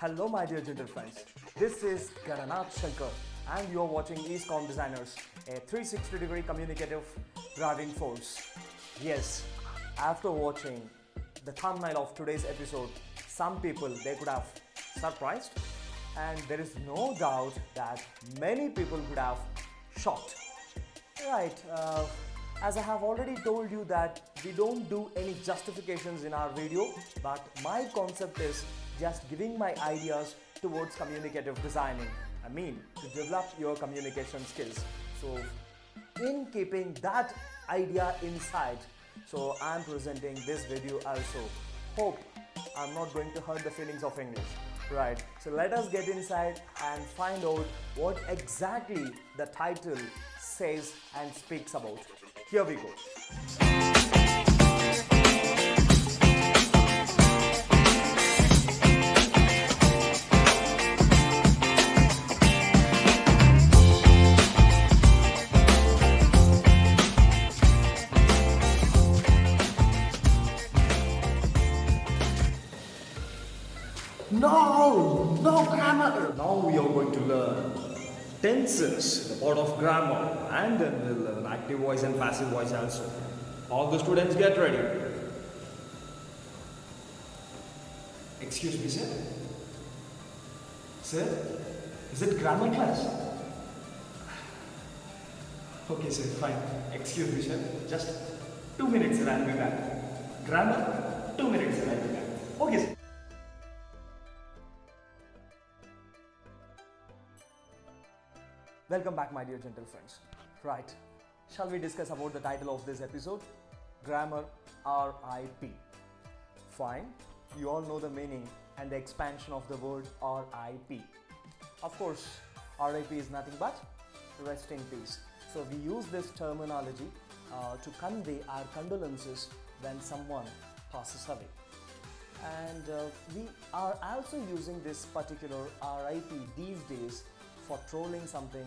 Hello my dear gentle friends, this is Gananadh Sankar and you are watching Eastcom Designers, a 360-degree communicative driving force. Yes, after watching the thumbnail of today's episode, some people they could have surprised and there is no doubt that many people could have shocked. Right, as I have already told you that we don't do any justifications in our video, but my concept is just giving my ideas towards communicative designing. I mean, to develop your communication skills. So, in keeping that idea inside, so I'm presenting this video also. Hope I'm not going to hurt the feelings of English. Right, so let us get inside and find out what exactly the title says and speaks about. Here we go. No grammar. Now we are going to learn tenses, the part of grammar, and then we'll learn active voice and passive voice also. All the students get ready. Excuse me, sir. Sir, is it grammar class? Okay, sir, fine. Excuse me, sir. Just 2 minutes and I'll be back. Grammar, 2 minutes and I'll be back. Okay, sir. Welcome back my dear gentle friends. Right, shall we discuss about the title of this episode? Grammar R.I.P. Fine, you all know the meaning and the expansion of the word R.I.P. Of course, R.I.P. is nothing but rest in peace. So we use this terminology to convey our condolences when someone passes away. And we are also using this particular R.I.P. these days for trolling something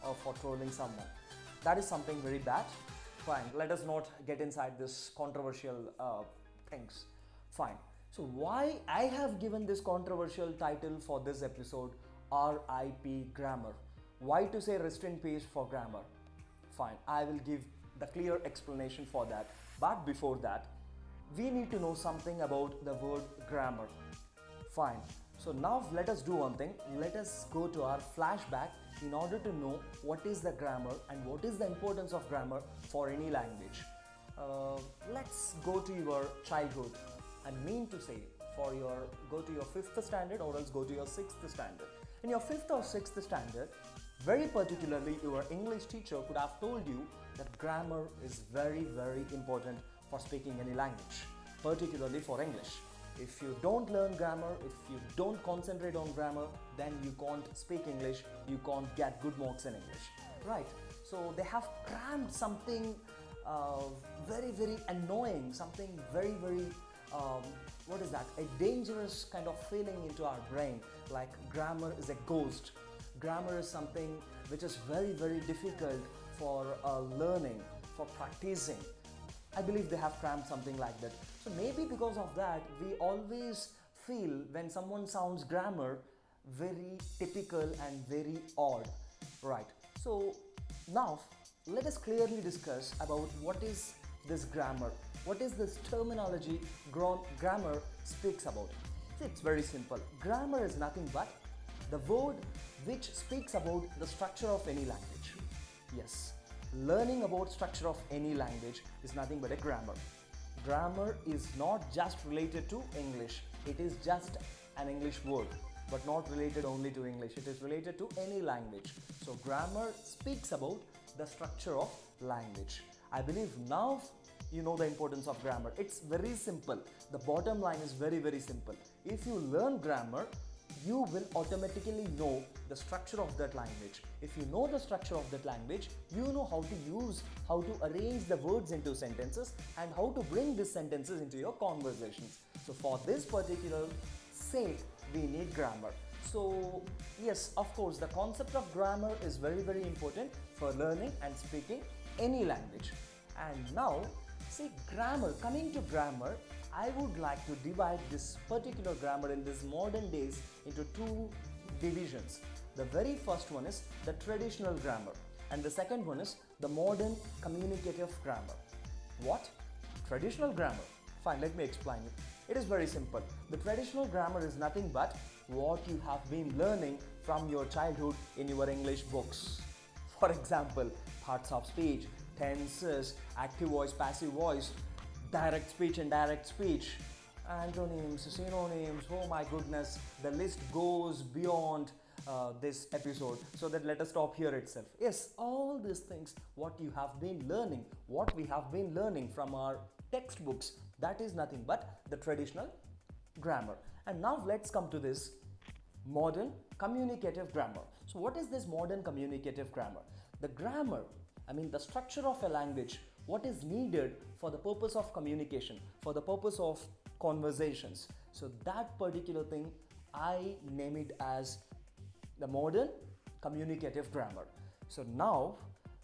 or for trolling someone. That is something very bad. Fine, let us not get inside this controversial things. Fine. So why I have given this controversial title for this episode, R.I.P. grammar? Why to say rest in peace for grammar? Fine, I will give the clear explanation for that. But before that, we need to know something about the word grammar. Fine. So now let us do one thing. Let us go to our flashback in order to know what is the grammar and what is the importance of grammar for any language. Let's go to your childhood. I mean to say, go to your 5th standard or else go to your 6th standard. In your 5th or 6th standard, very particularly your English teacher could have told you that grammar is very, very important for speaking any language, particularly for English. If you don't learn grammar, if you don't concentrate on grammar, then you can't speak English, you can't get good marks in English. Right, so they have crammed something very, very annoying, something very, very, what is that, a dangerous kind of feeling into our brain, like grammar is a ghost. Grammar is something which is very, very difficult for learning, for practicing. I believe they have crammed something like that. So maybe because of that, we always feel when someone sounds grammar very typical and very odd. Right. So now let us clearly discuss about what is this grammar. What is this terminology grammar speaks about? It's very simple. Grammar is nothing but the word which speaks about the structure of any language. Yes. Learning about structure of any language is nothing but a grammar. Grammar is not just related to English. It is just an English word, but not related only to English. It is related to any language. So grammar speaks about the structure of language. I believe now you know the importance of grammar. It's very simple. The bottom line is very, very simple. If you learn grammar, you will automatically know the structure of that language. If you know the structure of that language, you know how to arrange the words into sentences and how to bring these sentences into your conversations. So for this particular sake, we need grammar. So yes, of course, the concept of grammar is very, very important for learning and speaking any language. And now, see, grammar, coming to grammar, I would like to divide this particular grammar in these modern days into two divisions. The very first one is the traditional grammar and the second one is the modern communicative grammar. What? Traditional grammar? Fine, let me explain it. It is very simple. The traditional grammar is nothing but what you have been learning from your childhood in your English books. For example, parts of speech, tenses, active voice, passive voice, direct speech, indirect speech, antonyms, synonyms, oh my goodness, the list goes beyond this episode, so that let us stop here itself. Yes, all these things what you have been learning, what we have been learning from our textbooks, that is nothing but the traditional grammar. And now let's come to this modern communicative grammar. So what is this modern communicative grammar? The grammar, the structure of a language, what is needed for the purpose of communication, for the purpose of conversations. So that particular thing, I name it as the modern communicative grammar. So now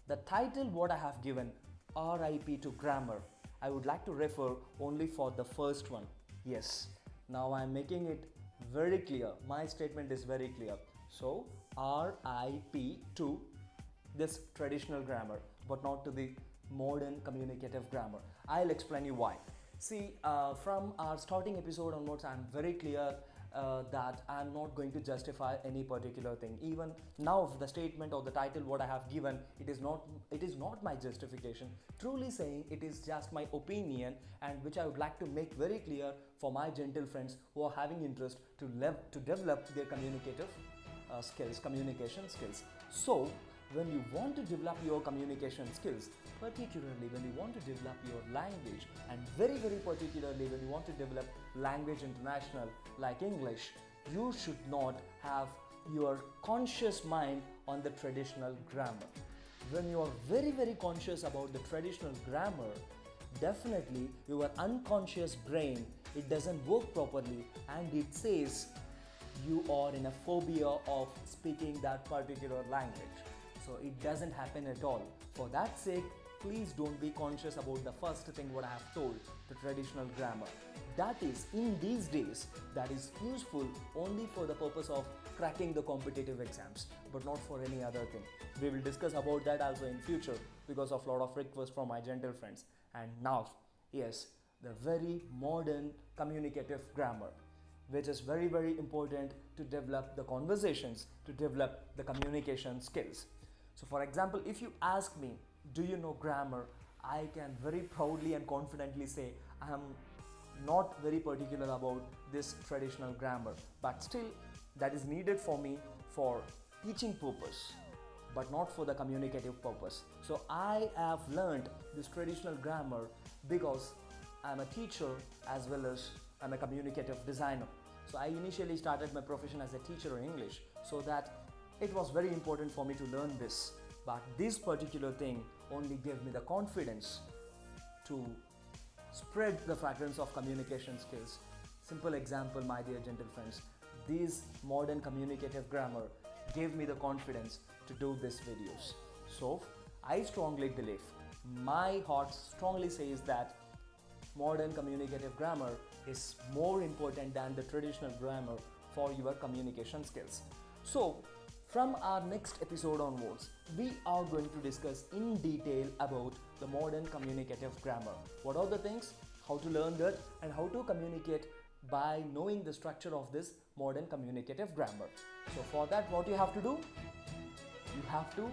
the title what I have given, R.I.P to grammar, I would like to refer only for the first one. Yes, now I am making it very clear. My statement is very clear. So R.I.P to this traditional grammar, but not to the modern communicative grammar. I'll explain you why. See, from our starting episode onwards, I'm very clear that I'm not going to justify any particular thing. Even now, the statement or the title what I have given, it is not my justification. Truly saying, it is just my opinion, and which I would like to make very clear for my gentle friends who are having interest to develop their communication skills. So when you want to develop your communication skills, particularly when you want to develop your language, and very particularly when you want to develop language international like English, you should not have your conscious mind on the traditional grammar. When you are very conscious about the traditional grammar, definitely your unconscious brain, it doesn't work properly, and it says you are in a phobia of speaking that particular language. So it doesn't happen at all. For that sake, please don't be conscious about the first thing what I have told, the traditional grammar. That is, in these days, that is useful only for the purpose of cracking the competitive exams, but not for any other thing. We will discuss about that also in future because of a lot of requests from my gentle friends. And now, yes, the very modern communicative grammar, which is very important to develop the conversations, to develop the communication skills. So for example, if you ask me, do you know grammar? I can very proudly and confidently say I am not very particular about this traditional grammar, but still that is needed for me for teaching purpose, but not for the communicative purpose. So I have learned this traditional grammar because I am a teacher as well as I am a communicative designer. So I initially started my profession as a teacher in English, so that it was very important for me to learn this. But this particular thing only gave me the confidence to spread the fragrance of communication skills. Simple example, my dear gentle friends, this modern communicative grammar gave me the confidence to do these videos. So I strongly believe, my heart strongly says that modern communicative grammar is more important than the traditional grammar for your communication skills. So from our next episode onwards, we are going to discuss in detail about the modern communicative grammar. What are the things, how to learn that, and how to communicate by knowing the structure of this modern communicative grammar. So for that, what you have to do? You have to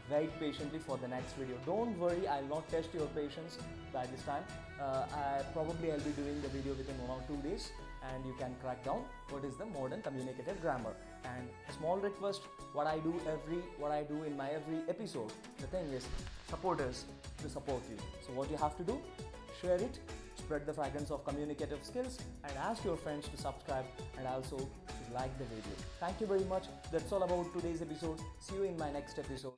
wait patiently for the next video. Don't worry, I'll not test your patience by this time. I'll be doing the video within 1 or 2 days, and you can crack down what is the modern communicative grammar. And a small request, what I do in my every episode, the thing is, supporters to support you. So what you have to do, share it, spread the fragrance of communicative skills, and ask your friends to subscribe and also to like the video. Thank you very much. That's all about today's episode. See you in my next episode.